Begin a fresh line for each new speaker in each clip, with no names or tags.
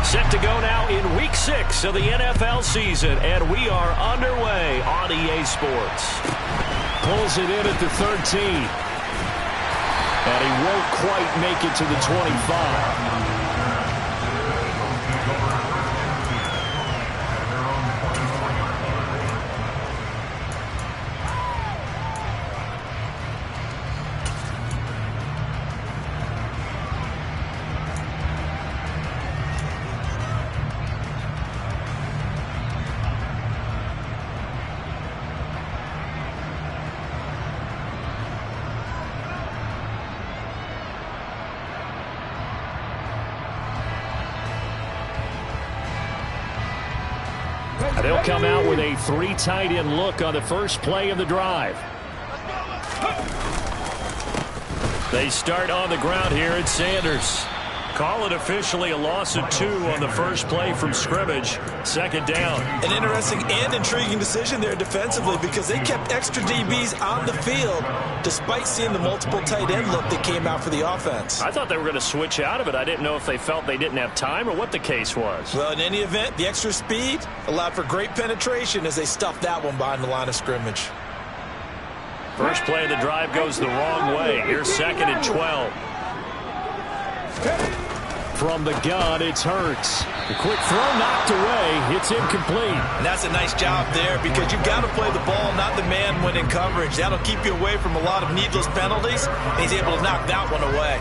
Set to go now in Week 6 of the NFL season, and we are underway on EA Sports. Pulls it in at the 13. And he won't quite make it to the 25. They'll come out with a 3 tight end look on the first play of the drive. They start on the ground here at Sanders. Call it officially a loss of 2 on the first play from scrimmage. Second down.
An interesting and intriguing decision there defensively because they kept extra DBs on the field despite seeing the multiple tight end look that came out for the offense.
I thought they were going to switch out of it. I didn't know if they felt they didn't have time or what the case was.
Well, in any event, the extra speed allowed for great penetration as they stuffed that one behind the line of scrimmage.
First play of the drive goes the wrong way. Here's 2nd and 12. From the gun, it's Hurts. The quick throw knocked away. It's incomplete.
And that's a nice job there because you've got to play the ball, not the man when in coverage. That'll keep you away from a lot of needless penalties. And he's able to knock that one away.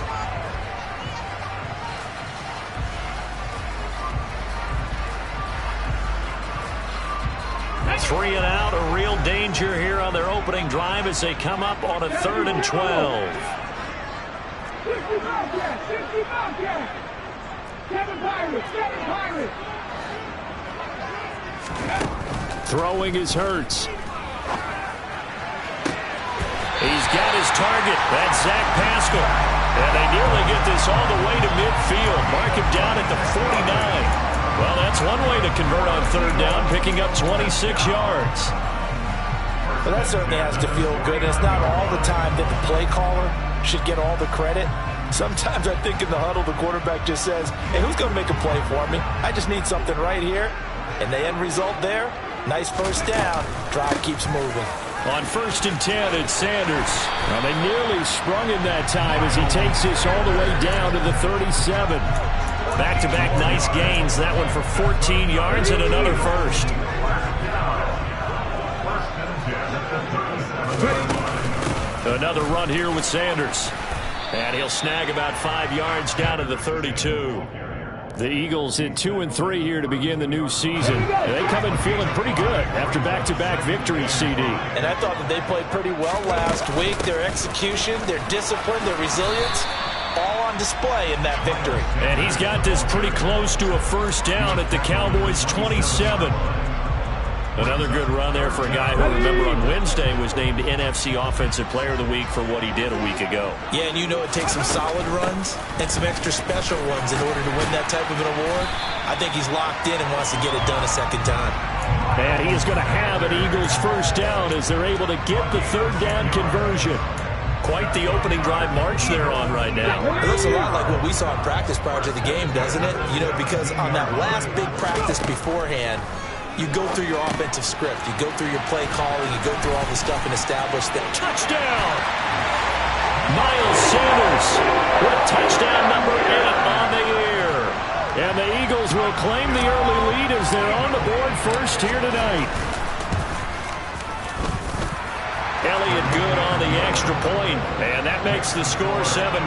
Three and out, a real danger here on their opening drive as they come up on a 3rd and 12. Throwing is Hurts. He's got his target. That's Zach Pascal. And they nearly get this all the way to midfield. Mark him down at the 49. Well, that's one way to convert on 3rd down, picking up 26 yards.
Well, that certainly has to feel good. It's not all the time that the play caller should get all the credit. Sometimes I think in the huddle, the quarterback just says, hey, who's going to make a play for me? I just need something right here. And the end result there, nice first down. Drive keeps moving.
On 1st and 10, it's Sanders. Well, they nearly sprung him that time as he takes this all the way down to the 37. Back-to-back nice gains. That one for 14 yards and another first. Another run here with Sanders. And he'll snag about 5 yards down to the 32. The Eagles hit 2 and 3 here to begin the new season. They come in feeling pretty good after back-to-back victories, CD.
And I thought that they played pretty well last week. Their execution, their discipline, their resilience, all on display in that victory.
And he's got this pretty close to a first down at the Cowboys' 27. Another good run there for a guy who, remember, on Wednesday was named NFC Offensive Player of the Week for what he did a week ago.
Yeah, and you know it takes some solid runs and some extra special ones in order to win that type of an award. I think he's locked in and wants to get it done a second time.
And he is going to have an Eagles first down as they're able to get the 3rd down conversion. Quite the opening drive march they're on right now.
It looks a lot like what we saw in practice prior to the game, doesn't it? You know, because on that last big practice beforehand, you go through your offensive script. You go through your play calling. You go through all the stuff and establish that.
Touchdown! Miles Sanders with touchdown number 8 on the year. And the Eagles will claim the early lead as they're on the board first here tonight. Elliott good on the extra point, and that makes the score 7-0.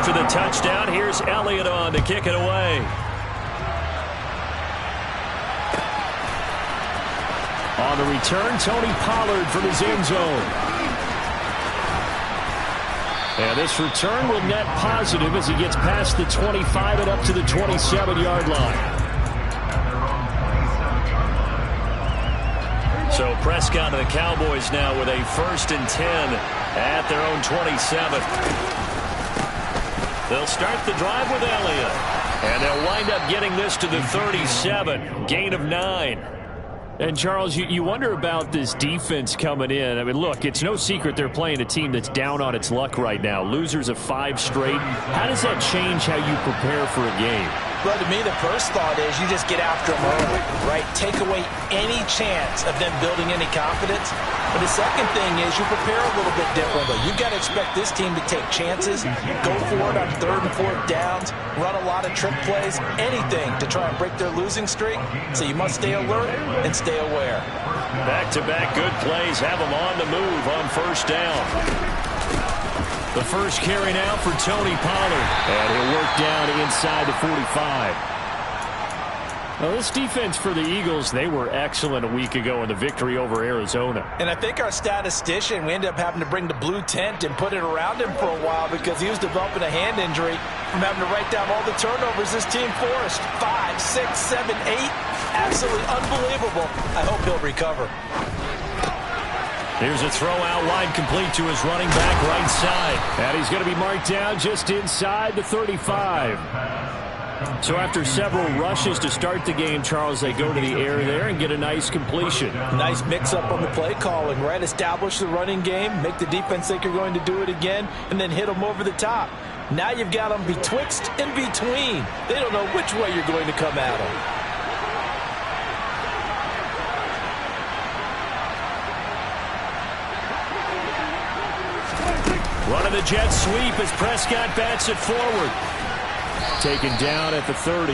After the touchdown, here's Elliott on to kick it away. On the return, Tony Pollard from his end zone. And this return will net positive as he gets past the 25 and up to the 27-yard line. So Prescott and the Cowboys now with a 1st and 10 at their own 27. They'll start the drive with Elliott. And they'll wind up getting this to the 37. Gain of 9. And, Charles, you wonder about this defense coming in. I mean, look, it's no secret they're playing a team that's down on its luck right now. Losers of 5 straight. How does that change how you prepare for a game?
Well, to me, the first thought is you just get after them early, right? Take away any chance of them building any confidence. But the second thing is you prepare a little bit differently. You've got to expect this team to take chances, go for it on 3rd and 4th downs, run a lot of trick plays, anything to try and break their losing streak. So you must stay alert and stay aware.
Back-to-back good plays have them on the move on 1st down. The first carry now for Tony Pollard. And he'll work down inside the 45. Well, this defense for the Eagles, they were excellent a week ago in the victory over Arizona.
And I think our statistician, we ended up having to bring the blue tent and put it around him for a while because he was developing a hand injury from having to write down all the turnovers this team forced. 5, 6, 7, 8. Absolutely unbelievable. I hope he'll recover.
Here's a throw out wide, complete to his running back right side. And he's going to be marked down just inside the 35. So after several rushes to start the game, Charles, they go to the air there and get a nice completion.
Nice mix-up on the play calling, right? Establish the running game, make the defense think you're going to do it again, and then hit them over the top. Now you've got them betwixt and between. They don't know which way you're going to come at them.
Running the jet sweep as Prescott bats it forward. Taken down at the 30.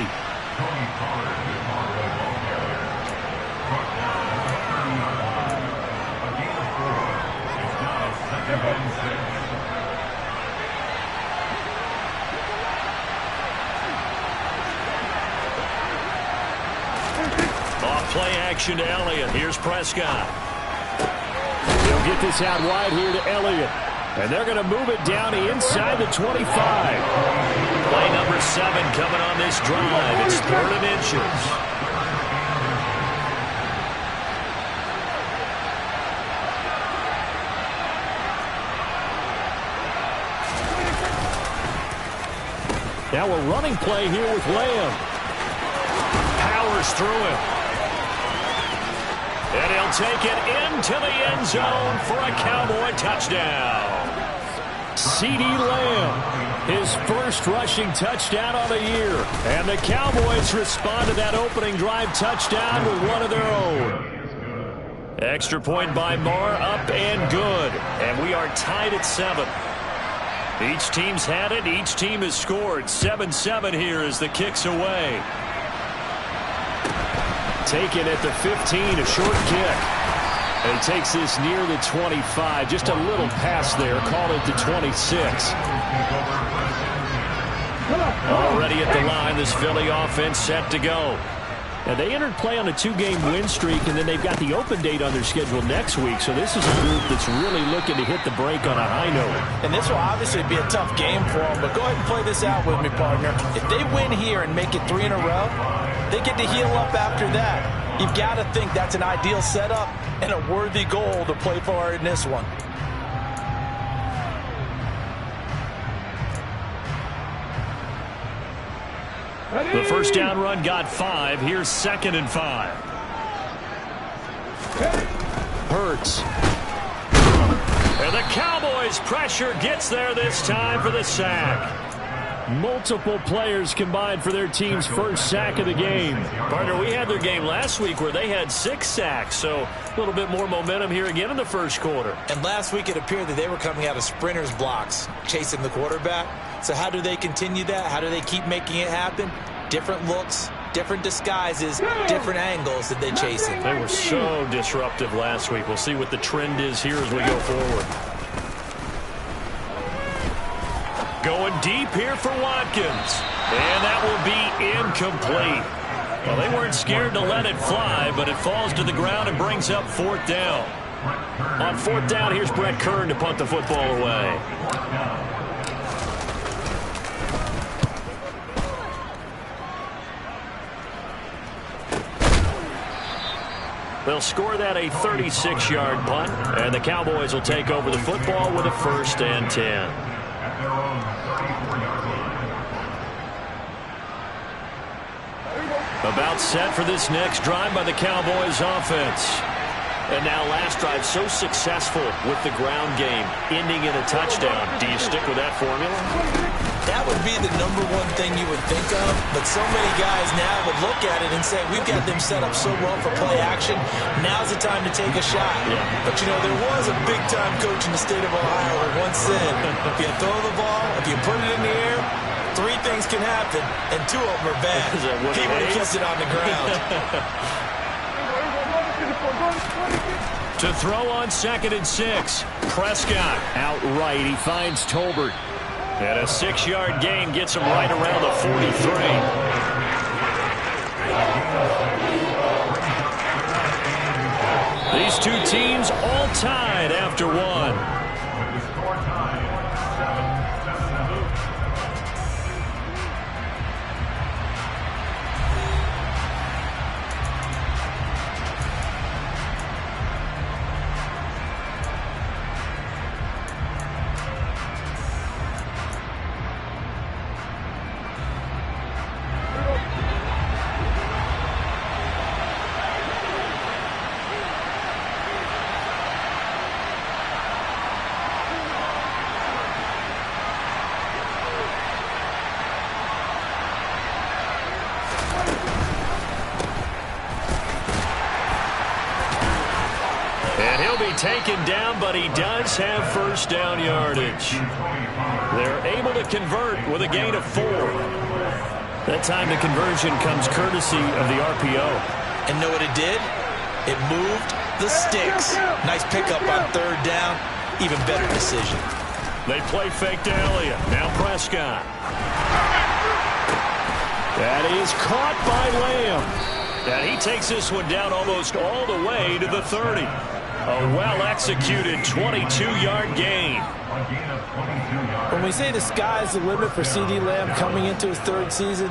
Off play action to Elliott. Here's Prescott. He'll get this out wide here to Elliott. And they're going to move it down inside the 25. Play number 7 coming on this drive. It's 3rd and inches. Now a running play here with Lamb. Powers through him. And he'll take it into the end zone for a Cowboy touchdown. CeeDee Lamb, his first rushing touchdown on the year. And the Cowboys respond to that opening drive touchdown with one of their own. Extra point by Marr, up and good. And we are tied at 7. Each team's had it. Each team has scored. 7-7 here as the kick's away. Taken at the 15, a short kick. And he takes this near the 25. Just a little pass there. Call it the 26. Already at the line, this Philly offense set to go. Now, they entered play on a 2-game win streak, and then they've got the open date on their schedule next week. So this is a group that's really looking to hit the break on a high note.
And this will obviously be a tough game for them, but go ahead and play this out with me, partner. If they win here and make it 3 in a row, they get to heal up after that. You've got to think that's an ideal setup and a worthy goal to play for in this one.
The first down run got 5. Here's 2nd and 5. Hurts. And the Cowboys' pressure gets there this time for the sack. Multiple players combined for their team's first sack of the game. Partner, we had their game last week where they had 6 sacks, so a little bit more momentum here again in the first quarter.
And last week it appeared that they were coming out of sprinters blocks, chasing the quarterback. So how do they continue that? How do they keep making it happen? Different looks, different disguises, different angles that they chase it.
They were so disruptive last week. We'll see what the trend is here as we go forward. Going deep here for Watkins. And that will be incomplete. Well, they weren't scared to let it fly, but it falls to the ground and brings up 4th down. On 4th down, here's Brett Kern to punt the football away. They'll score that a 36-yard punt, and the Cowboys will take over the football with a 1st and 10. About set for this next drive by the Cowboys offense. And now last drive so successful with the ground game, ending in a touchdown. Do you stick with that formula?
That would be the #1 thing you would think of, but so many guys now would look at it and say, we've got them set up so well for play action, now's the time to take a shot.
Yeah.
But, you know, there was a big-time coach in the state of Ohio who once said, if you throw the ball, if you put it in the air, 3 things can happen, and 2 of them are bad. He would have kept it on the ground.
To throw on 2nd and 6. Prescott outright. He finds Tolbert. And a 6-yard gain gets him right around the 43. These two teams all tied after one. Taken down, but he does have first down yardage. They're able to convert with a gain of 4. That time the conversion comes courtesy of the RPO.
And know what it did? It moved the sticks. Nice pickup on 3rd down. Even better decision.
They play fake to Elliott. Now Prescott. That is caught by Lamb. And he takes this one down almost all the way to the 30. A well-executed 22-yard gain.
When we say the sky's the limit for C.D. Lamb coming into his 3rd season,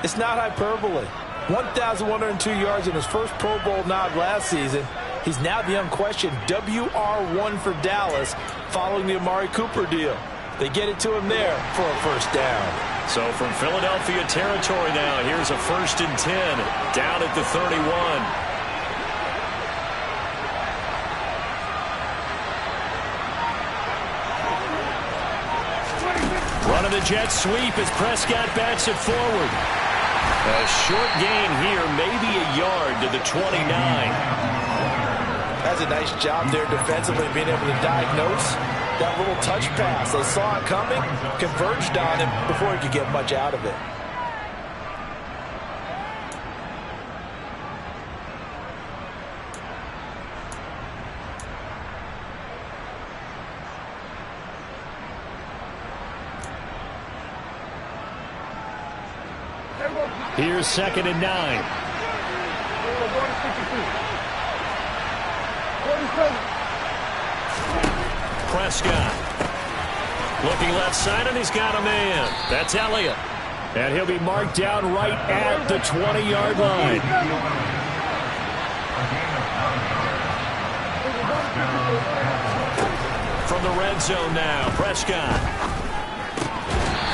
it's not hyperbole. 1,102 yards in his first Pro Bowl nod last season. He's now the unquestioned WR1 for Dallas following the Amari Cooper deal. They get it to him there for a first down.
So from Philadelphia territory now, here's a 1st and 10 down at the 31. Running the jet sweep as Prescott bats it forward. A short gain here, maybe a yard to the 29.
That's a nice job there defensively, being able to diagnose that little touch pass. They saw it coming, converged on him before he could get much out of it.
Here's 2nd and 9. Prescott. Looking left side, and he's got a man. That's Elliott. And he'll be marked down right at the 20-yard line. From the red zone now, Prescott.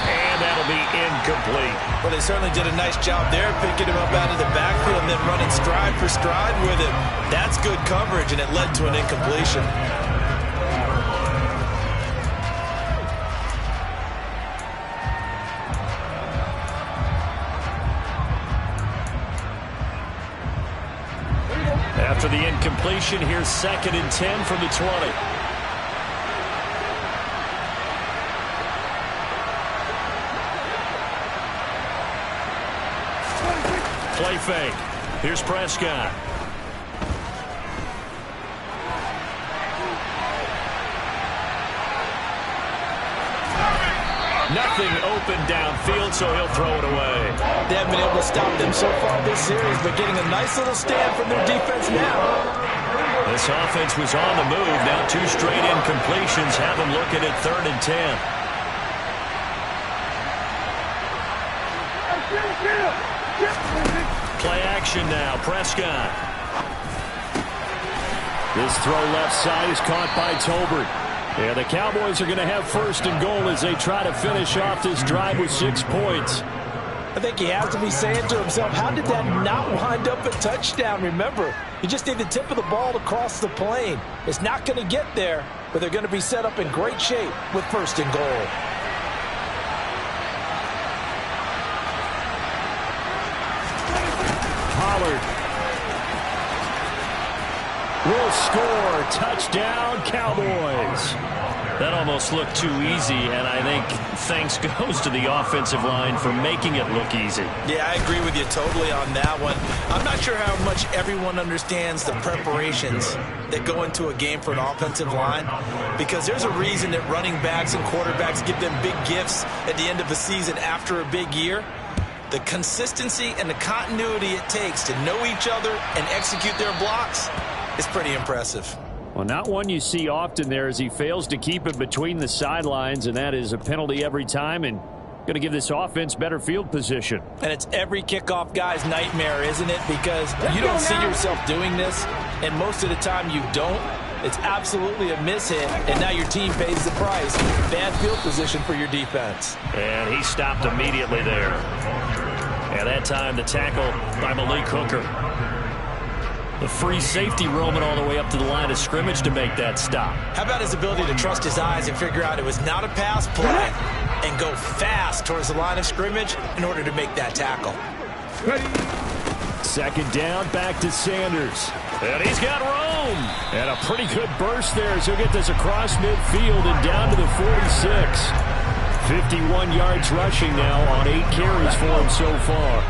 And that'll be incomplete.
Well, they certainly did a nice job there, picking him up out of the backfield and then running stride for stride with him. That's good coverage, and it led to an incompletion.
After the incompletion, here's 2nd and 10 from the 20. Play fake. Here's Prescott. Nothing open downfield, so he'll throw it away.
They haven't been able to stop them so far this series, but getting a nice little stand from their defense now.
This offense was on the move. Now 2 straight incompletions have them looking at 3rd and 10. Play action now. Prescott. This throw left side is caught by Tolbert. Yeah, the Cowboys are going to have 1st and goal as they try to finish off this drive with 6 points.
I think he has to be saying to himself, how did that not wind up a touchdown? Remember, you just need the tip of the ball to cross the plane. It's not going to get there, but they're going to be set up in great shape with 1st and goal.
Pollard will score. Touchdown, Cowboys. That almost looked too easy, and I think thanks goes to the offensive line for making it look easy.
Yeah, I agree with you totally on that one. I'm not sure how much everyone understands the preparations that go into a game for an offensive line, because there's a reason that running backs and quarterbacks give them big gifts at the end of the season after a big year. The consistency and the continuity it takes to know each other and execute their blocks is pretty impressive.
Well, not one you see often there as he fails to keep it between the sidelines, and that is a penalty every time and going to give this offense better field position.
And it's every kickoff guy's nightmare, isn't it? Because you don't see yourself doing this, and most of the time you don't. It's absolutely a mishit, and now your team pays the price. Bad field position for your defense.
And he stopped immediately there. And that time the tackle by Malik Hooker. The free safety roaming all the way up to the line of scrimmage to make that stop.
How about his ability to trust his eyes and figure out it was not a pass play and go fast towards the line of scrimmage in order to make that tackle.
2nd down, back to Sanders. And he's got room. And a pretty good burst there as he'll get this across midfield and down to the 46. 51 yards rushing now on 8 carries for him so far.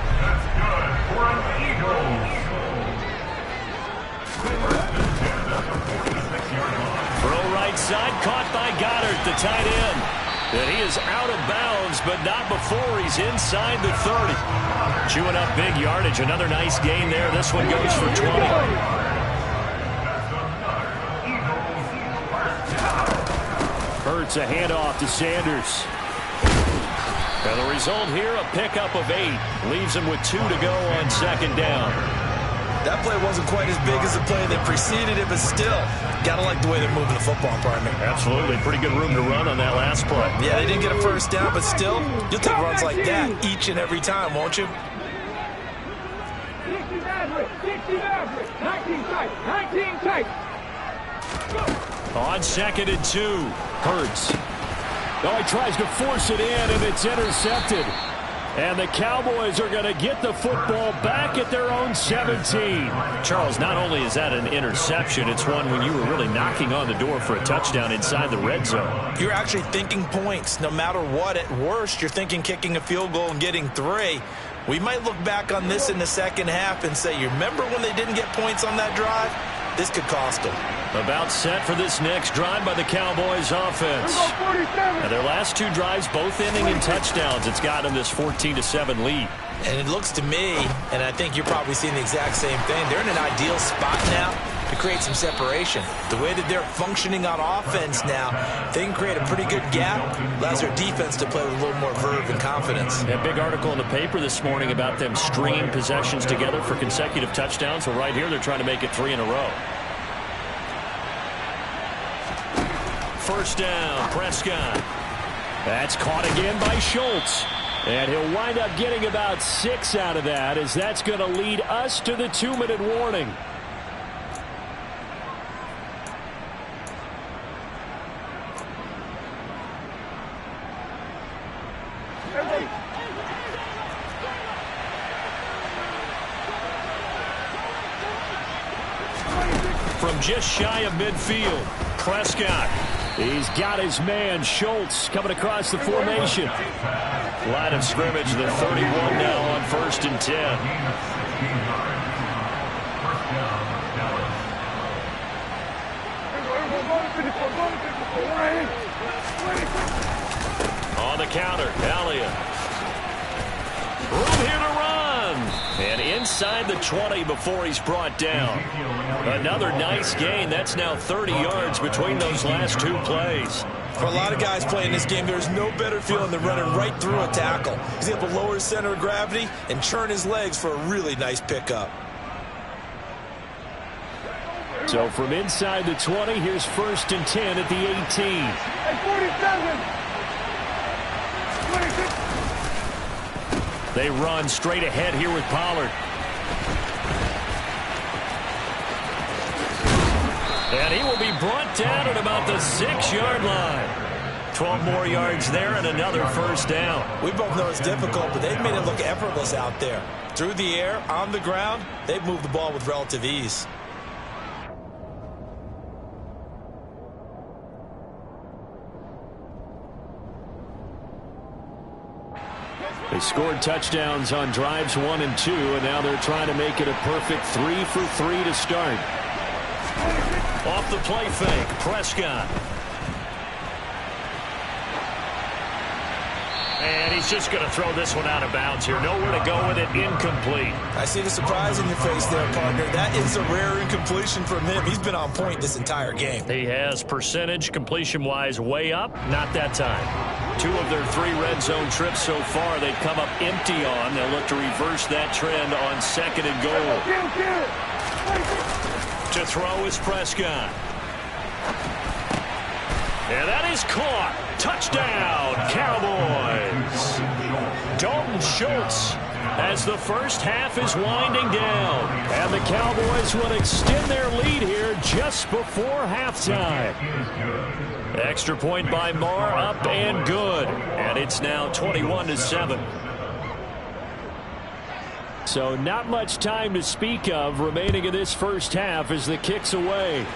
Throw right side, caught by Goddard, the tight end. And he is out of bounds, but not before he's inside the 30. Chewing up big yardage. Another nice gain there. This one goes for 20. Hurts a handoff to Sanders. And the result here, a pickup of 8. Leaves him with 2 to go on 2nd down.
That play wasn't quite as big as the play that preceded it, but still, gotta like the way they're moving the football, partner.
Absolutely. Pretty good room to run on that last play.
Yeah, they didn't get a 1st down, but still, you'll take runs like that each and every time, won't you?
19 tight.
On 2nd and 2, Hurts. Oh, he tries to force it in, and it's intercepted. And the Cowboys are going to get the football back at their own 17. Charles, not only is that an interception, it's one when you were really knocking on the door for a touchdown inside the red zone.
You're actually thinking points. No matter what, at worst, you're thinking kicking a field goal and getting 3. We might look back on this in the 2nd half and say, you remember when they didn't get points on that drive? This could cost them.
About set for this next drive by the Cowboys offense. Now their last 2 drives, both ending in touchdowns. It's got them this 14-7 lead.
And it looks to me, and I think you're probably seeing the exact same thing, they're in an ideal spot now to create some separation. The way that they're functioning on offense now, they can create a pretty good gap, allows their defense to play with a little more verve and confidence.
A big article in the paper this morning about them stringing possessions together for consecutive touchdowns. Well, right here, they're trying to make it 3 in a row. 1st down, Prescott. That's caught again by Schultz. And he'll wind up getting about 6 out of that, as that's going to lead us to the 2-minute warning. From just shy of midfield, Prescott. He's got his man, Schultz, coming across the formation. Line of scrimmage, the 31 now on 1st and 10. On the counter, Elliott. Room here to run. And inside the 20 before he's brought down. Another nice gain. That's now 30 yards between those last 2 plays.
For a lot of guys playing this game, there's no better feeling than running right through a tackle. He's able to lower his center of gravity and churn his legs for a really nice pickup.
So from inside the 20, here's 1st and 10 at the 18. They run straight ahead here with Pollard. And he will be brought down at about the 6-yard line. 12 more yards there and another first down.
We both know it's difficult, but they've made it look effortless out there. Through the air, on the ground, they've moved the ball with relative ease.
They scored touchdowns on drives 1 and 2, and now they're trying to make it a perfect 3 for 3 to start. Off the play fake, Prescott. And he's just going to throw this one out of bounds here. Nowhere to go with it. Incomplete.
I see the surprise in your face there, partner. That is a rare incompletion from him. He's been on point this entire game.
He has percentage completion-wise way up. Not that time. 2 of their 3 red zone trips so far they've come up empty on. They'll look to reverse that trend on 2nd and goal. To throw is Prescott. And that is caught. Touchdown, Cowboys. Dalton Schultz as the first half is winding down. And the Cowboys will extend their lead here just before halftime. Extra point by Marr, up and good. And it's now 21-7. So not much time to speak of remaining in this first half as the kick's away.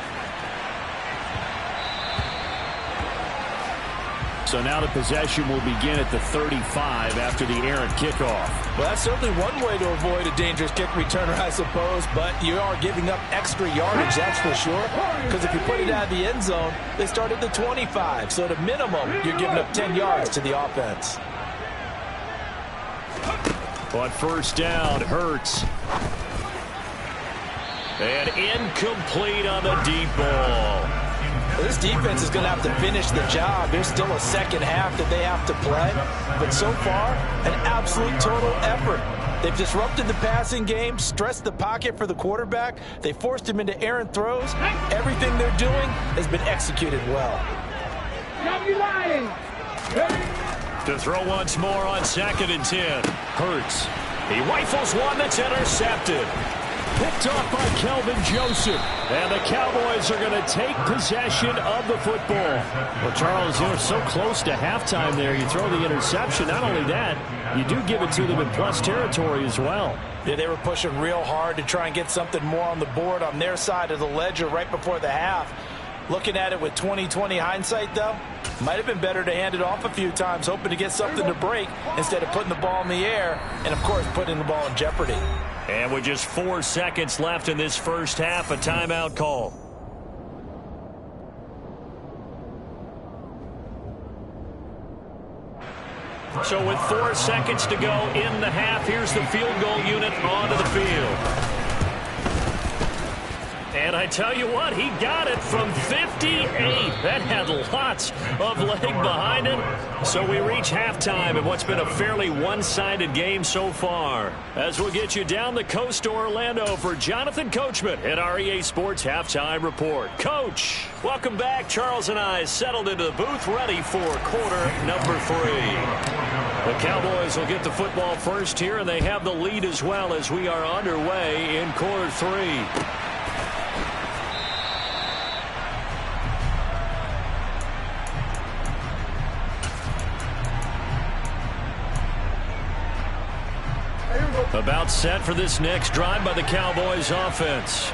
So now the possession will begin at the 35 after the errant kickoff.
Well, that's certainly one way to avoid a dangerous kick returner, I suppose, but you are giving up extra yardage, that's for sure, because if you put it out of the end zone, they start at the 25, so at a minimum, you're giving up 10 yards to the offense.
On first down, Hurts. And incomplete on the deep ball.
This defense is going to have to finish the job. There's still a second half that they have to play. But so far, an absolute total effort. They've disrupted the passing game, stressed the pocket for the quarterback. They forced him into errant throws. Everything they're doing has been executed well.
To throw once more on 2nd and 10. Hurts. He rifles one that's intercepted. Picked off by Kelvin Joseph. And the Cowboys are going to take possession of the football. Well, Charles, you're so close to halftime there. You throw the interception. Not only that, you do give it to them in plus territory as well.
Yeah, they were pushing real hard to try and get something more on the board on their side of the ledger right before the half. Looking at it with 20/20 hindsight, though, might have been better to hand it off a few times, hoping to get something to break instead of putting the ball in the air and, of course, putting the ball in jeopardy.
And with just 4 seconds left in this first half, a timeout call. So with 4 seconds to go in the half, here's the field goal unit onto the field. And I tell you what, he got it from 58. That had lots of leg behind it. So we reach halftime in what's been a fairly one-sided game so far. As we'll get you down the coast to Orlando for Jonathan Coachman at our EA Sports Halftime Report. Coach, welcome back. Charles and I settled into the booth ready for quarter number 3. The Cowboys will get the football first here, and they have the lead as well as we are underway in quarter 3. About set for this next drive by the Cowboys offense.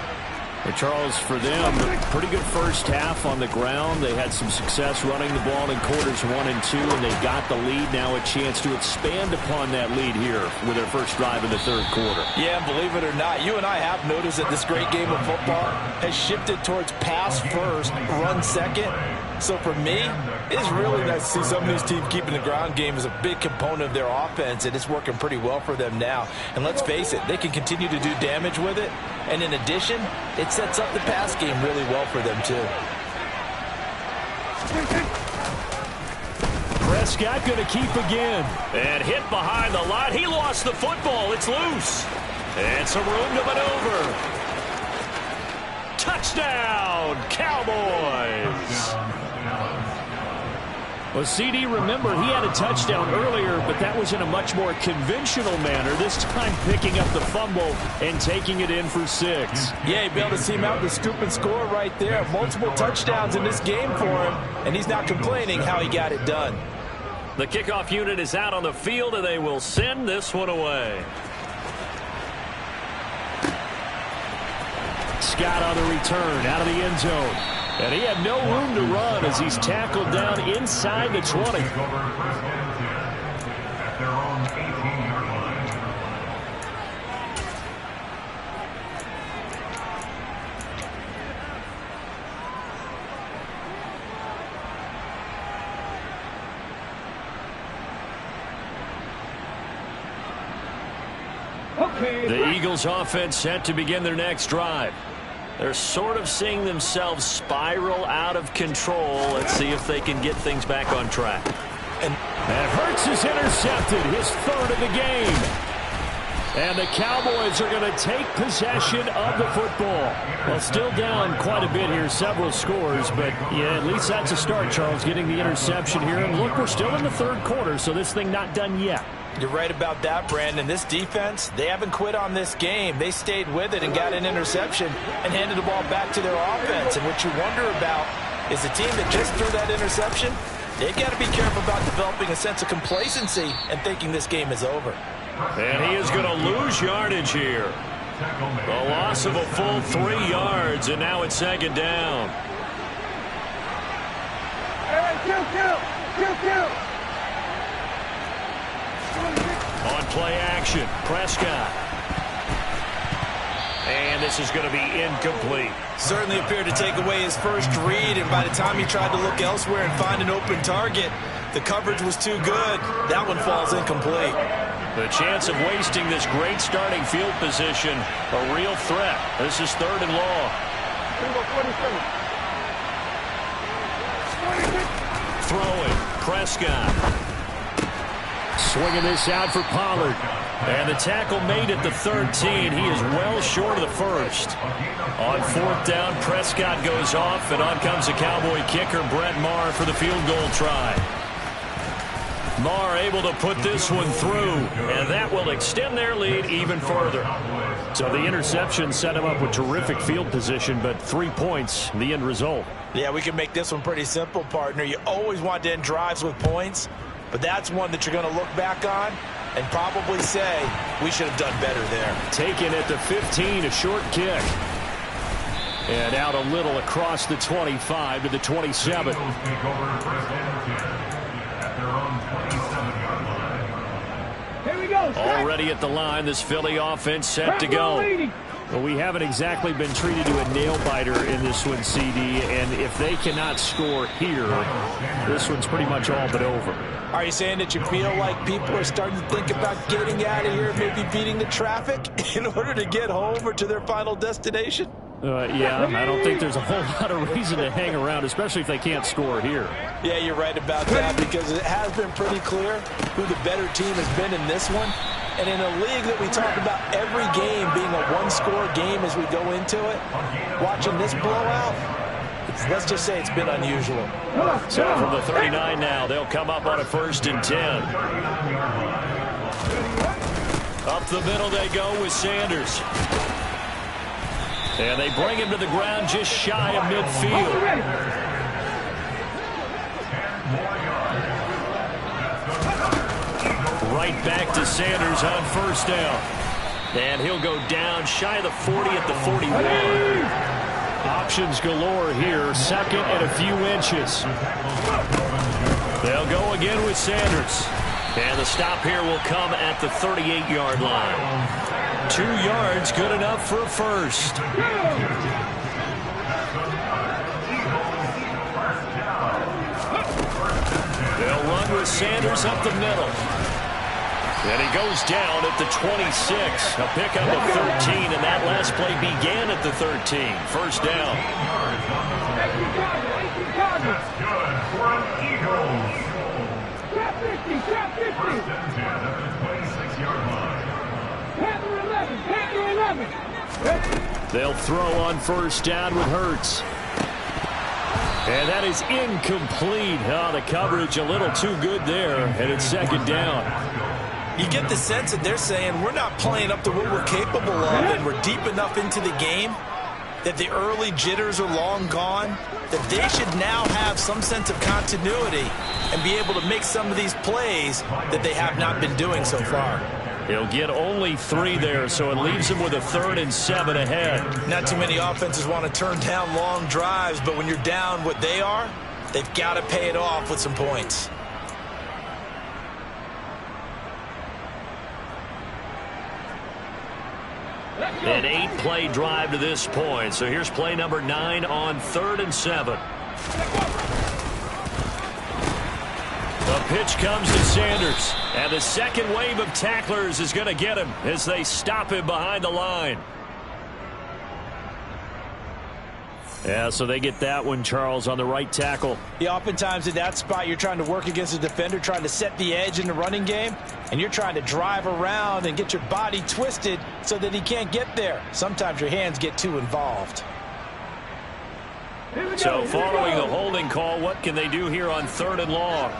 And Charles, for them, pretty good first half on the ground. They had some success running the ball in quarters 1 and 2, and they got the lead. Now a chance to expand upon that lead here with their first drive in the third quarter.
Yeah, believe it or not, you and I have noticed that this great game of football has shifted towards pass first, run second. So for me, it's really nice to see some of these teams keeping the ground game as a big component of their offense, and it's working pretty well for them now. And let's face it, they can continue to do damage with it. And in addition, it sets up the pass game really well for them, too.
Prescott going to keep again. And hit behind the line. He lost the football. It's loose. And some room to maneuver. Touchdown, Cowboys. Well, CD, remember, he had a touchdown earlier, but that was in a much more conventional manner. This time picking up the fumble and taking it in for 6.
Yeah, you'll be able to see him out the scoop and score right there. Multiple touchdowns in this game for him, and he's not complaining how he got it done.
The kickoff unit is out on the field, and they will send this one away. Scott on the return out of the end zone. And he had no room to run as he's tackled down inside the 20. The Eagles offense set to begin their next drive. They're sort of seeing themselves spiral out of control. Let's see if they can get things back on track. And Hurts is intercepted, his 3rd of the game. And the Cowboys are going to take possession of the football. Well, still down quite a bit here, several scores, but yeah, at least that's a start, Charles, getting the interception here. And look, we're still in the 3rd quarter, so this thing not done yet.
You're right about that, Brandon. This defense, they haven't quit on this game. They stayed with it and got an interception and handed the ball back to their offense. And what you wonder about is the team that just threw that interception, they've got to be careful about developing a sense of complacency and thinking this game is over.
And he is going to lose yardage here. A loss of a full 3 yards, and now it's 2nd down.
Kill.
On play action, Prescott. And this is going to be incomplete.
Certainly appeared to take away his first read, and by the time he tried to look elsewhere and find an open target, the coverage was too good. That one falls incomplete.
The chance of wasting this great starting field position, a real threat. This is 3rd and long. Throwing, Prescott. Swinging this out for Pollard. And the tackle made at the 13. He is well short of the 1st. On 4th down, Prescott goes off, and on comes the Cowboy kicker, Brett Maher, for the field goal try. Maher able to put this one through, and that will extend their lead even further. So the interception set him up with terrific field position, but 3 points, the end result.
Yeah, we can make this one pretty simple, partner. You always want to end drives with points, but that's one that you're going to look back on and probably say, we should have done better there.
Taken at the 15, a short kick. And out a little across the 25 to the 27.
Here we go.
Already at the line, this Philly offense set to go. Well, we haven't exactly been treated to a nail-biter in this one, CD, and if they cannot score here, this one's pretty much all but over.
Are you saying that you feel like people are starting to think about getting out of here, maybe beating the traffic in order to get home or to their final destination?
Yeah, I don't think there's a whole lot of reason to hang around, especially if they can't score here.
Yeah, you're right about that, because it has been pretty clear who the better team has been in this one. And in a league that we talk about every game being a one-score game as we go into it, watching this blowout, let's just say it's been unusual.
So from the 39 now, they'll come up on a 1st and 10. Up the middle they go with Sanders. And they bring him to the ground just shy of midfield. Right back to Sanders on 1st down. And he'll go down shy of the 40 at the 41. Options galore here. 2nd and a few inches. They'll go again with Sanders. And the stop here will come at the 38-yard line. 2 yards, good enough for a 1st. They'll run with Sanders up the middle. And he goes down at the 26. A pickup of 13, and that last play began at the 13. 1st down. They'll throw on 1st down with Hurts. And that is incomplete. Oh, the coverage a little too good there, and it's second down.
You get the sense that they're saying we're not playing up to what we're capable of, and we're deep enough into the game that the early jitters are long gone, that they should now have some sense of continuity and be able to make some of these plays that they have not been doing so far.
He'll get only 3 there, so it leaves him with a 3rd and 7 ahead.
Not too many offenses want to turn down long drives, but when you're down what they are, they've got to pay it off with some points.
An 8-play drive to this point. So here's play number 9 on 3rd and 7. The pitch comes to Sanders. And the second wave of tacklers is going to get him as they stop him behind the line. Yeah, so they get that one, Charles, on the right tackle.
Yeah, oftentimes in that spot, you're trying to work against a defender, trying to set the edge in the running game, and you're trying to drive around and get your body twisted so that he can't get there. Sometimes your hands get too involved.
So following the holding call, what can they do here on 3rd and long?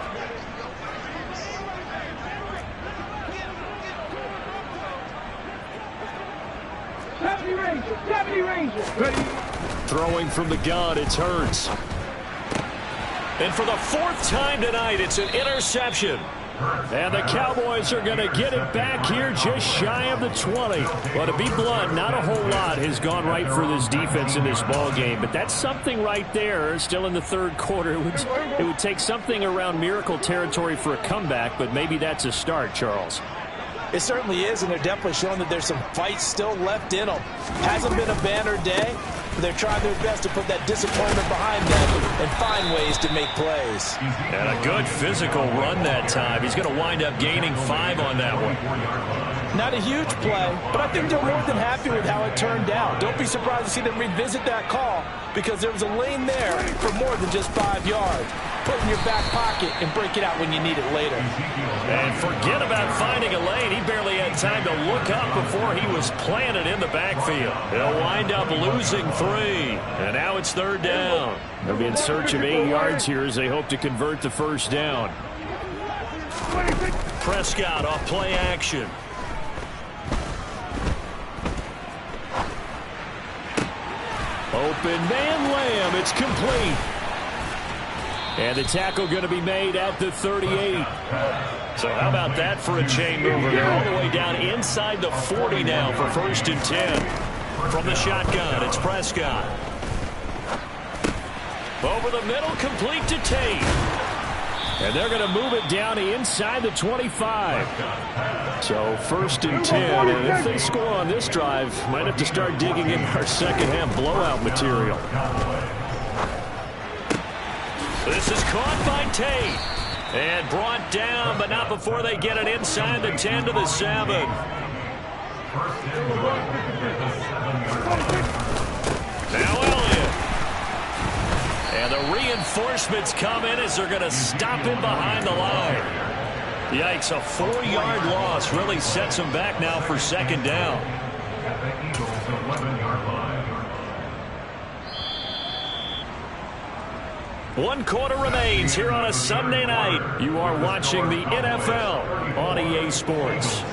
Deputy Ranger. Ready.
Throwing from the gun, it's Hurts. And for the 4th time tonight, it's an interception. And the Cowboys are going to get it back here just shy of the 20. Well, to be blunt, not a whole lot has gone right for this defense in this ball game, but that's something right there. Still in the 3rd quarter. It would take something around miracle territory for a comeback, but maybe that's a start, Charles.
It certainly is, and they're definitely showing that there's some fight still left in them. Hasn't been a banner day, but they're trying their best to put that disappointment behind them and find ways to make plays.
And a good physical run that time. He's going to wind up gaining 5 on that one.
Not a huge play, but I think they're more than happy with how it turned out. Don't be surprised to see them revisit that call because there was a lane there for more than just 5 yards. Put it in your back pocket and break it out when you need it later.
And forget about finding a lane. He barely had time to look up before he was planted in the backfield. They'll wind up losing 3. And now it's 3rd down. They'll be in search of 8 yards here as they hope to convert the 1st down. Prescott off play action. Open man Lamb. It's complete. And the tackle going to be made at the 38. So how about that for a chain mover? They're all the way down inside the 40 now for 1st and 10. From the shotgun, it's Prescott. Over the middle, complete to Tate. And they're going to move it down inside the 25. So 1st and 10. And if they score on this drive, might have to start digging in our second half blowout material. This is caught by Tate. And brought down, but not before they get it inside the 10 to the 7. Now Elliott. And the reinforcements come in as they're going to stop him behind the line. Yikes, a 4-yard loss really sets him back now for 2nd down. 1 quarter remains here on a Sunday night. You are watching the NFL on EA Sports.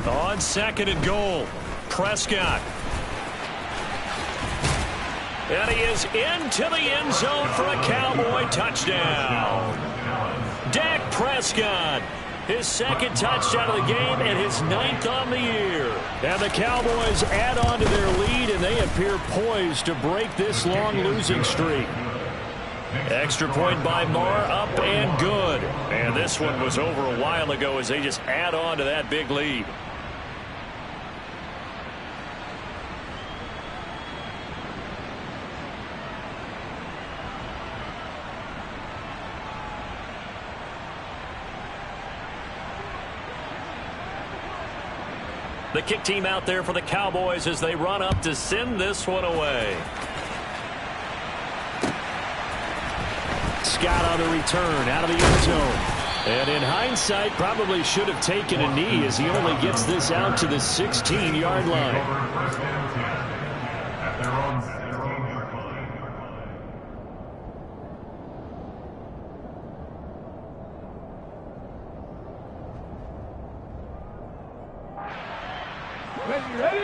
On 2nd and goal, Prescott. And he is into the end zone for a Cowboy touchdown. Dak Prescott, his 2nd touchdown of the game and his 9th on the year. And the Cowboys add on to their lead, and they appear poised to break this long losing streak. Extra point by Marr, up and good. And this one was over a while ago as they just add on to that big lead. The kick team out there for the Cowboys as they run up to send this one away. Scott on the return out of the end zone. And in hindsight, probably should have taken a knee as he only gets this out to the 16-yard line.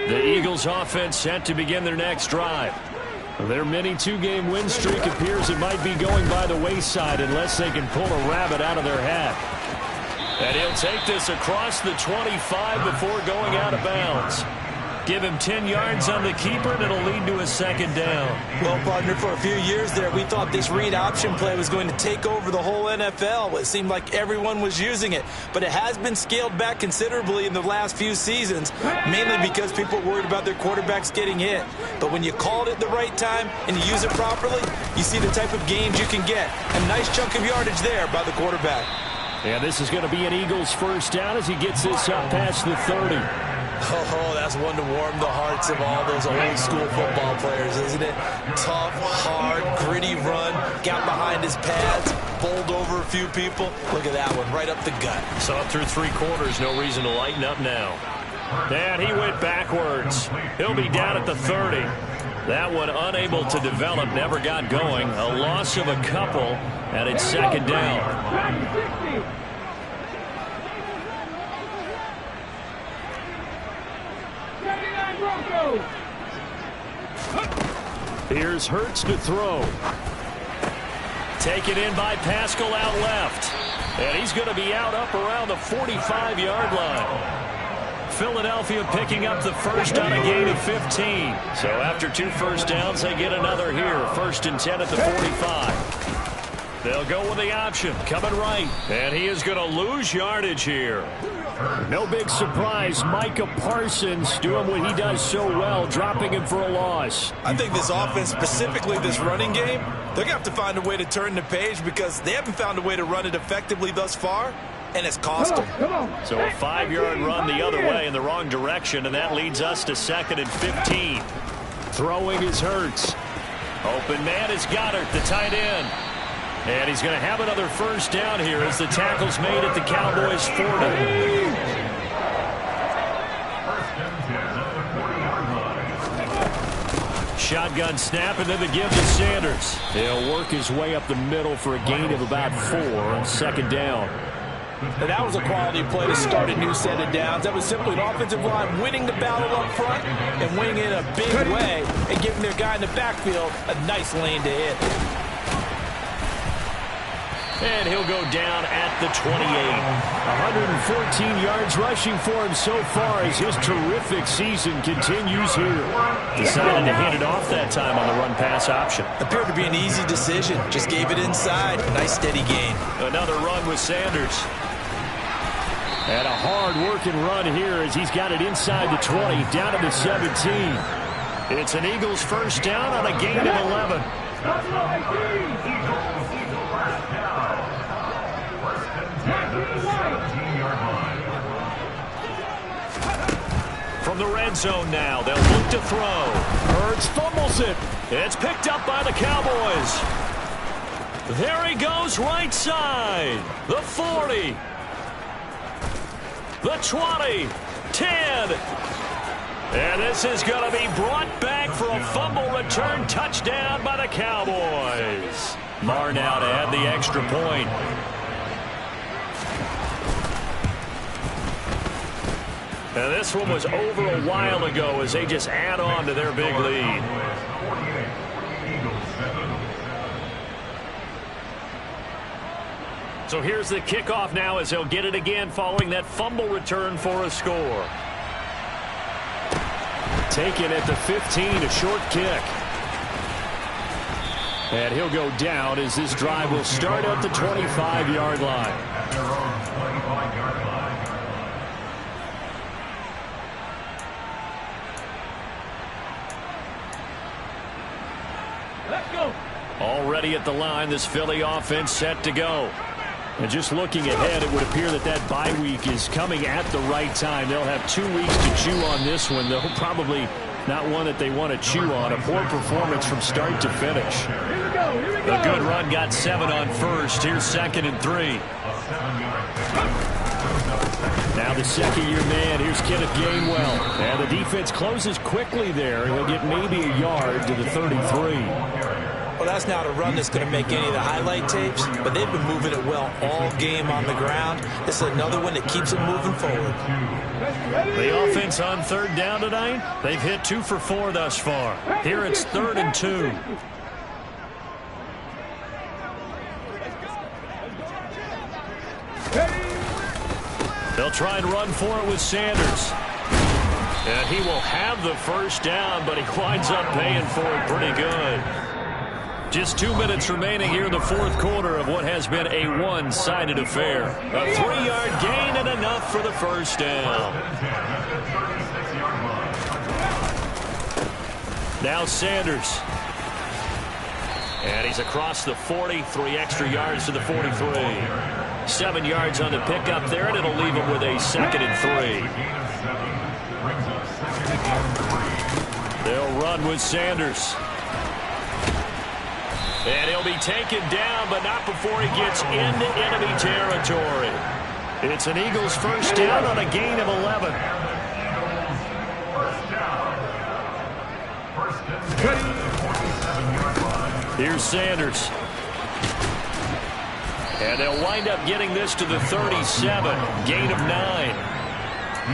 The Eagles offense set to begin their next drive. Their mini two-game win streak appears it might be going by the wayside unless they can pull a rabbit out of their hat. And he'll take this across the 25 before going out of bounds. Give him 10 yards on the keeper, and it'll lead to a second down.
Well, partner, for a few years there, we thought this read option play was going to take over the whole NFL. It seemed like everyone was using it. But it has been scaled back considerably in the last few seasons, mainly because people were worried about their quarterbacks getting hit. But when you call it at the right time and you use it properly, you see the type of gains you can get. A nice chunk of yardage there by the quarterback.
And this is going to be an Eagles first down as he gets this up past the 30.
Oh, that's one to warm the hearts of all those old school football players, isn't it? Tough, hard, gritty run, got behind his pads, bowled over a few people. Look at that one, right up the gut.
Saw it through 3 quarters, no reason to lighten up now. And he went backwards. He'll be down at the 30. That one unable to develop, never got going. A loss of a couple, and it's second down. Here's Hurts to throw. Taken in by Pascal out left. And he's going to be out up around the 45-yard line. Philadelphia picking up the first on a gain of 15. So after 2 first downs, they get another here. First and 10 at the 45. They'll go with the option. Coming right. And he is going to lose yardage here. No big surprise. Micah Parsons doing what he does so well, dropping him for a loss.
I think this offense, specifically this running game, they're going to have to find a way to turn the page because they haven't found a way to run it effectively thus far, and it's cost them.
So a 5-yard run the other way in the wrong direction, and that leads us to 2nd and 15. Throwing is Hurts. Open man is Goddard, the tight end. And he's going to have another first down here as the tackle's made at the Cowboys 40. Shotgun snap and then the give to Sanders. He'll work his way up the middle for a gain of about 4 on second down.
And that was a quality play to start a new set of downs. That was simply an offensive line winning the battle up front and winning in a big way and giving their guy in the backfield a nice lane to hit.
And he'll go down at the 28. 114 yards rushing for him so far as his terrific season continues here. Decided to hand it off that time on the run-pass option.
Appeared to be an easy decision. Just gave it inside. Nice steady gain.
Another run with Sanders. And a hard-working run here as he's got it inside the 20, down to the 17. It's an Eagles first down on a gain of 11. From the red zone now, they'll look to throw. Hurts fumbles it. It's picked up by the Cowboys. There he goes right side. The 40. The 20. 10. And this is going to be brought back for a fumble return touchdown by the Cowboys. Marr now to add the extra point. And this one was over a while ago as they just add on to their big lead. So here's the kickoff now as he'll get it again following that fumble return for a score. Taken at the 15, a short kick. And he'll go down as this drive will start at the 25-yard line.
Let's go.
Already at the line, this Philly offense set to go. And just looking ahead, it would appear that that bye week is coming at the right time. They'll have 2 weeks to chew on this one, though probably not one that they want to chew on. A poor performance from start to finish.
Here we go. Here we go.
A good run got 7 on first. Here's 2nd and 3. Now the second-year man. Here's Kenneth Gainwell. And the defense closes quickly there. He'll get maybe a yard to the 33.
Well, that's not a run that's going to make any of the highlight tapes, but they've been moving it well all game on the ground. This is another one that keeps them moving forward.
The offense on 3rd down tonight, they've hit 2 for 4 thus far. Here it's 3rd and 2. They'll try and run for it with Sanders. And he will have the first down, but he winds up paying for it pretty good. Just 2 minutes remaining here in the 4th quarter of what has been a one-sided affair. A 3-yard gain and enough for the first down. Now Sanders. And he's across the 40, 3 extra yards to the 43. 7 yards on the pickup there, and it'll leave him with a 2nd and 3. They'll run with Sanders. And he'll be taken down, but not before he gets into enemy territory. It's an Eagles first down on a gain of 11. Here's Sanders. And they'll wind up getting this to the 37. Gain of 9.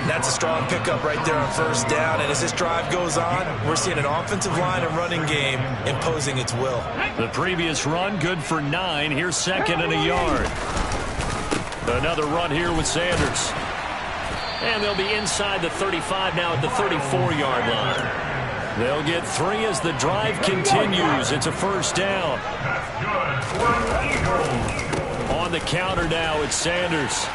That's a strong pickup right there on first down. And as this drive goes on, we're seeing an offensive line and running game imposing its will.
The previous run, good for 9. Here's 2nd and a yard. Another run here with Sanders. And they'll be inside the 35 now at the 34-yard line. They'll get 3 as the drive continues. It's a first down. On the counter now, it's Sanders.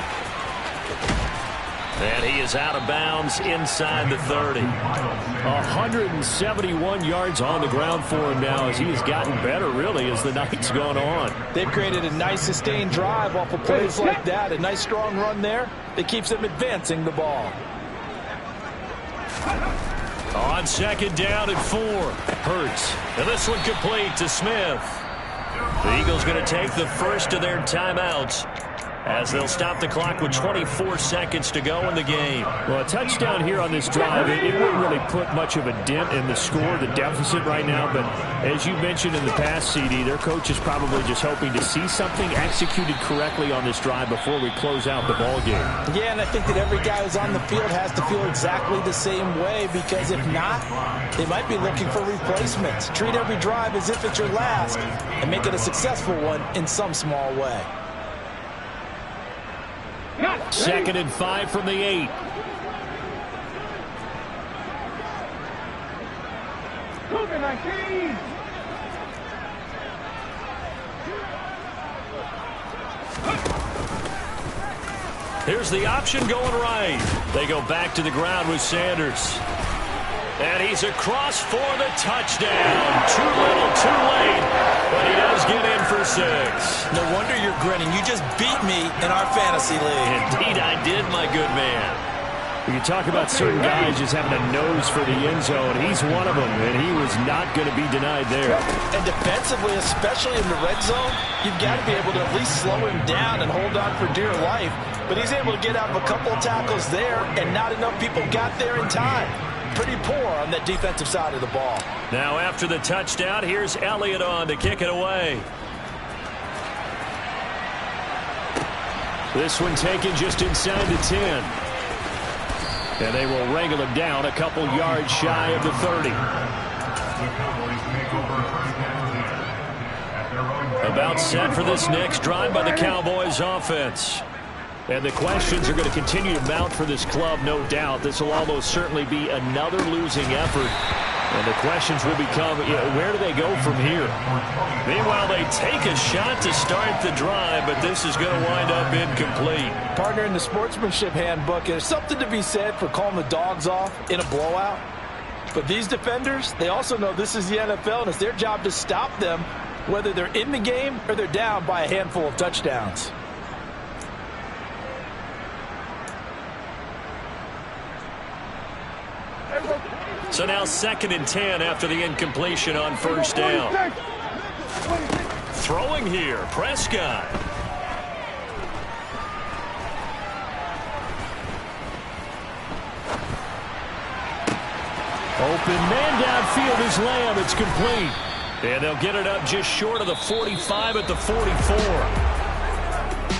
And he is out of bounds inside the 30. 171 yards on the ground for him now as he has gotten better, really, as the night's gone on.
They've created a nice sustained drive off of plays like that. A nice strong run there that keeps them advancing the ball.
On 2nd down at 4. Hurts. And this one complete to Smith. The Eagles going to take the first of their timeouts as they'll stop the clock with 24 seconds to go in the game.
Well, a touchdown here on this drive, it wouldn't really put much of a dent in the score, the deficit right now. But as you mentioned in the past, CD, their coach is probably just hoping to see something executed correctly on this drive before we close out the ball game.
Yeah, and I think that every guy who's on the field has to feel exactly the same way, because if not, they might be looking for replacements. Treat every drive as if it's your last and make it a successful one in some small way.
2nd and 5 from the 8. Here's the option going right. They go back to the ground with Sanders. And he's across for the touchdown. Too little, too late. But he does get in for 6.
No wonder you're grinning. You just beat me in our fantasy league.
Indeed I did, my good man.
We can talk about certain guys just having a nose for the end zone. He's one of them, and he was not going to be denied there.
And defensively, especially in the red zone, you've got to be able to at least slow him down and hold on for dear life. But he's able to get out of a couple of tackles there, and not enough people got there in time. Pretty poor on that defensive side of the ball.
Now after the touchdown, here's Elliott on to kick it away. This one taken just inside the 10. And they will wrangle him down a couple yards shy of the 30. About set for this next drive by the Cowboys offense. And the questions are going to continue to mount for this club, no doubt. This will almost certainly be another losing effort. And the questions will become, where do they go from here? Meanwhile, they take a shot to start the drive, but this is going to wind up incomplete.
Partner, in the sportsmanship handbook, there's something to be said for calling the dogs off in a blowout. But these defenders, they also know this is the NFL, and it's their job to stop them, whether they're in the game or they're down by a handful of touchdowns.
So now 2nd and 10 after the incompletion on first down. Throwing here, Prescott. Open man downfield is Lamb. It's complete. And they'll get it up just short of the 45 at the 44.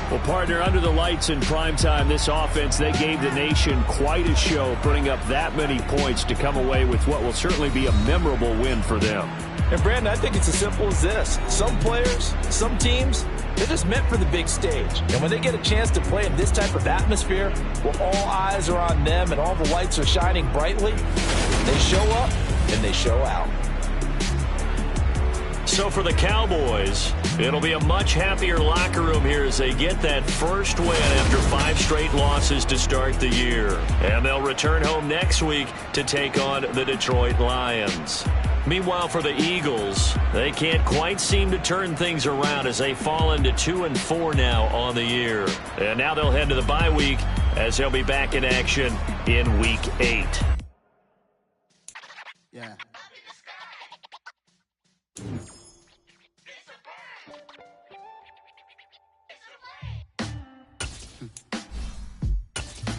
Well, partner, under the lights in primetime, this offense, they gave the nation quite a show, putting up that many points to come away with what will certainly be a memorable win for them.
And, Brandon, I think it's as simple as this. Some players, some teams, they're just meant for the big stage. And when they get a chance to play in this type of atmosphere, where all eyes are on them and all the lights are shining brightly, they show up and they show out.
So for the Cowboys, it'll be a much happier locker room here as they get that first win after 5 straight losses to start the year. And they'll return home next week to take on the Detroit Lions. Meanwhile, for the Eagles, they can't quite seem to turn things around as they fall into 2-4 now on the year. And now they'll head to the bye week as they'll be back in action in Week 8.
Yeah.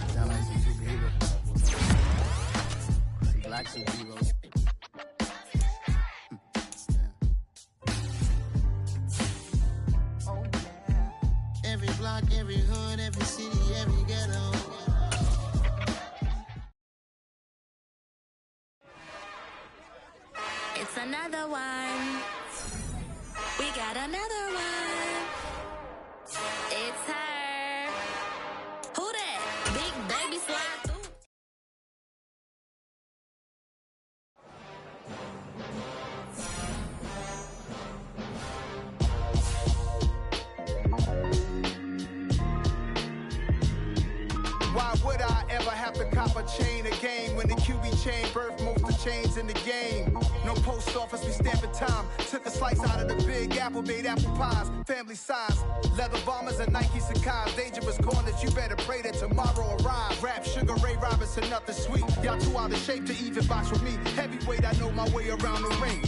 Sound like some superheroes. Some black superheroes. Oh yeah. Every block, every hood, every city, every ghetto.
It's another one. We got another one. It's her. Who that? Big baby slide through.
Why would I ever have to cop a chain a game when the QB chain birthed most of chains in the game? No post office, we stamping time. Took a slice out of the big apple, made apple pies, family size. Leather bombers and Nike Sacai's. Dangerous corners, you better pray that tomorrow arrive. Rap, Sugar Ray Robinson, nothing sweet. Y'all too out of shape to even box with me. Heavyweight, I know my way around the ring.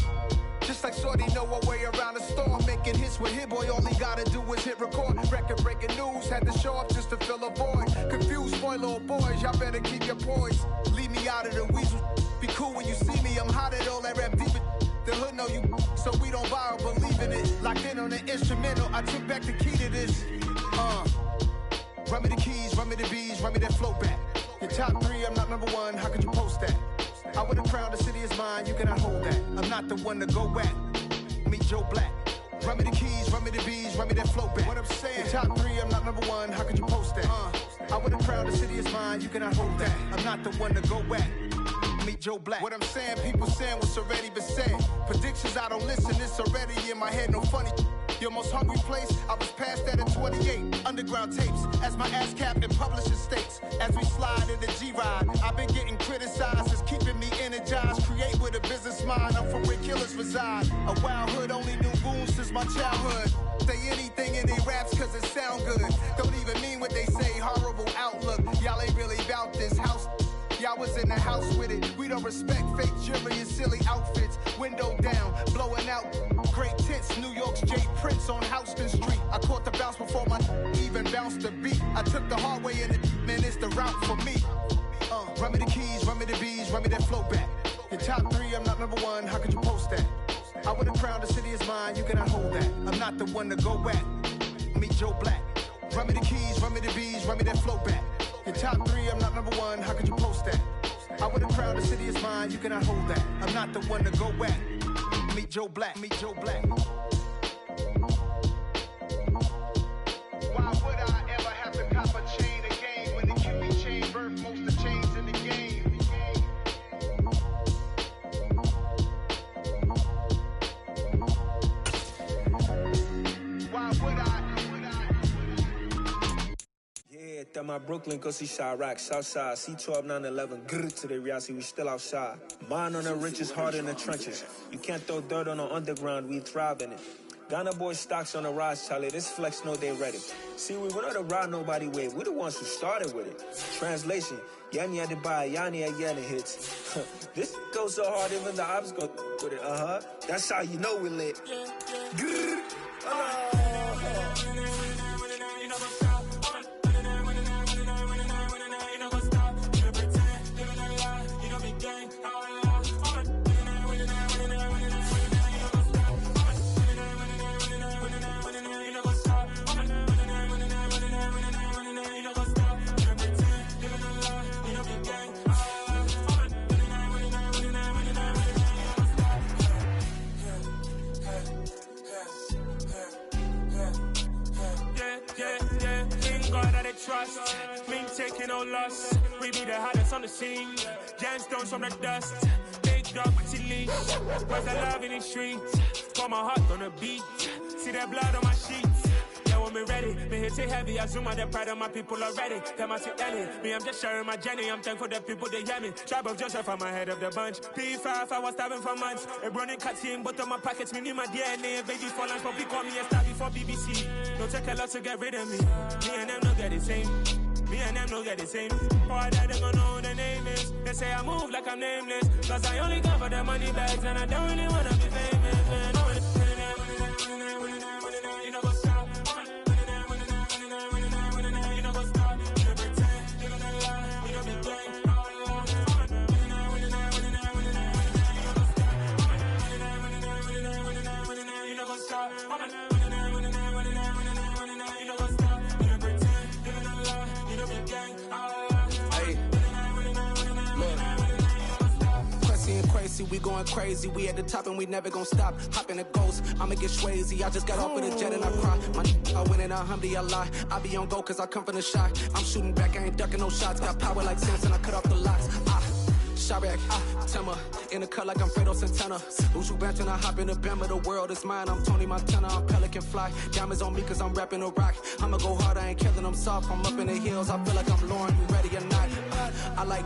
Just like Shorty know her way around the storm. Making hits with Hit Boy, all he gotta do is hit record. Record breaking news, had to show up just to fill a void. Confused, spoiled little boys, y'all better keep your poise. Leave me out of the weasel. Be cool when you see me, I'm hot at all that rap deep. The hood know you, so we don't borrow, believe in it. Locked in on the instrumental, I took back the key to this. Run me the keys, run me the bees, run me that flow back. Your top 3, I'm not number 1, how could you post that? I would've crowned the city is mine, you cannot hold that. I'm not the one to go back. Meet Joe Black. Run me the keys, run me the bees, run me that flow back. What I'm saying, your top 3, I'm not number 1, how could you post that? I would've crowned the city is mine, you cannot hold that. I'm not the one to go back. Meet Joe Black. What I'm saying, people saying what's already been said. Predictions, I don't listen, it's already in my head, no funny. Your most hungry place, I was past that at 28. Underground tapes, as my ass capped in publishing states. As we slide in the G-Ride, I've been getting criticized, it's keeping me energized. Create with a business mind, I'm from where killers reside. A wild hood, only knew goons since my childhood. Say anything in they raps cause it sound good. Don't even mean what they say, horrible outlook. Y'all ain't really about this house. Y'all was in the house with it. We don't respect fake jewelry and silly outfits. Window down, blowing out great tits. New York's J. Prince on Houston Street. I caught the bounce before my even bounced the beat. I took the hard way in it, man, it's the route for me. Run me the keys, run me the bees, run me that flow back. Your top 3, I'm not number 1, how could you post that? I would've crowned the city is mine, you cannot hold that. I'm not the one to go back. Meet Joe Black. Run me the keys, run me the bees, run me that flow back. Your top 3, I'm not number 1, how could you post that? I would've crowned the city is mine, you cannot hold that. I'm not the one to go back. Meet Joe Black, meet Joe Black. Why would I ever have to cop a chain a game when the QB chain birthed most of chains in the game?
That my Brooklyn, go see Chirac, Southside, C12, 911, grrr to the reality, we still outside. Mine on the richest, heart in the trenches. You can't throw dirt on the underground, we thrive in it. Ghana boys stocks on the rise, Charlie, this flex know they ready. See, we went on the ride nobody with, we the ones who started with it. Translation, Yani had to buy, Yani had Yanni hits. This goes so hard, even the ops go with it, That's how you know we lit. Grrr,
trust, me taking no loss. We be the hottest on the scene. Gemstones from the dust. Big dog with your leash. Where's the love in the streets? Pour my heart on the beat. See that blood on my sheets. Yeah, when me ready, me hit it heavy. I zoom out the pride of my people already. Them I see Ellie. Me, I'm just sharing my journey. I'm thankful that people they hear me. Tribe of Joseph, I'm ahead of the bunch. P5, I was starving for months. A running cuts in, but on my pockets, me need my DNA. Baby for lunch, but we call me a star before BBC. Don't take a lot to get rid of me. Me and them no get the same. Me and them no get the same. All that they gonna know who the name is. They say I move like I'm nameless. Cause I only come for the money bags and I don't really wanna be famous, man. You know what's up? You know what's up? You know pretend. You know the lie. You know be gang. You know what's up?
Crazy, we going crazy. We at the top and we never gon' stop. Hop in a ghost, I'ma get swayzy. I just got off with a jet and I cry. I win in a Humvee, I lie. I be on go cause I come from the shot. I'm shooting back, I ain't ducking no shots. Got power like Samson, I cut off the locks. Chirac, Timmer, in the cut like I'm Fredo Santana. Uju Banton, I hop in the Bama, the world is mine. I'm Tony Montana, I'm Pelican Fly. Diamonds on me cause I'm rapping a rock. I'ma go hard, I ain't killing them soft. I'm up in the hills, I feel like I'm Lauren, you ready or not? I like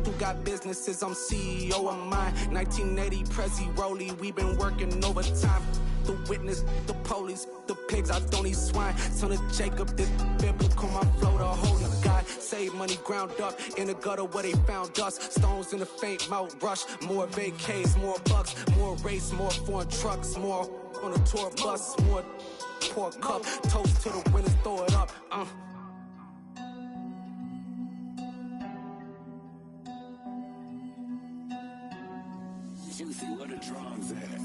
who got businesses, I'm CEO of mine. 1980 Prezi Rolly, we been working overtime. The witness, the police, the pigs, I don't eat swine. Son of Jacob, this biblical, my flow, the holy God. Save money ground up in the gutter where they found us. Stones in the faint mouth rush. More vacays, more bucks, more race, more foreign trucks, more on a tour bus, more pour cup. Toast to the winners, throw it up.
Juicy, where the drums at?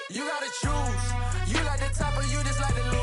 You gotta choose. You like the top or you just like the loose.